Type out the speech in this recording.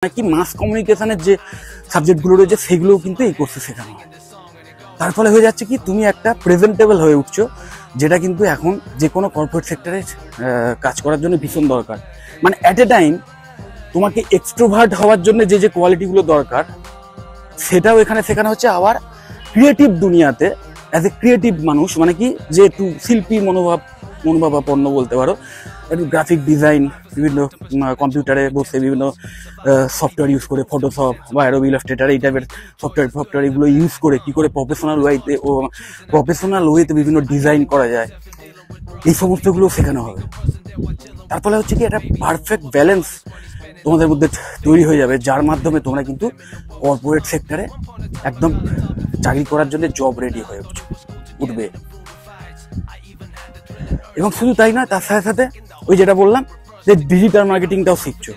নাকি মাস কমিউনিকেশনের যে সাবজেক্টগুলো রয়েছে সেগুলোও কিন্তু এই কোর্সে শেখানো হয়। তার ফলে হয়ে যাচ্ছে কি তুমি একটা প্রেজেন্টেবল হয়ে উঠছো, যেটা কিন্তু এখন যে কোনো কর্পোরেট সেক্টরে কাজ করার জন্য ভীষণ দরকার। মানে অ্যাট এ টাইম তোমাকে এক্সট্রোভার্ট হওয়ার জন্য যে যে কোয়ালিটিগুলো দরকার সেটাও এখানে শেখানো হচ্ছে। আবার ক্রিয়েটিভ দুনিয়াতে অ্যাজ এ ক্রিয়েটিভ মানুষ, মানে কি যে একটু শিল্পী মনোভাবাপন্ন বলতে পারো, একটু গ্রাফিক ডিজাইন, বিভিন্ন কম্পিউটারে বসে বিভিন্ন সফটওয়্যার ইউজ করে, ফটোশপ বা অ্যাডোবি ইলাস্ট্রেটর এই টাইপের সফটওয়্যার এগুলো ইউজ করে কী করে প্রফেশনাল ওয়েতে বিভিন্ন ডিজাইন করা যায়, এই সমস্তগুলো শেখানো হবে। তার ফলে হচ্ছে কি একটা পারফেক্ট ব্যালেন্স তোমাদের মধ্যে তৈরি হয়ে যাবে, যার মাধ্যমে তোমরা কিন্তু কর্পোরেট সেক্টরে একদম চাকরি করার জন্য জব রেডি হয়ে উঠবে। এবং শুধু তাই নয়, তার সাথে সাথে ওই যেটা বললাম যে ডিজিটাল মার্কেটিংটাও শিখছো।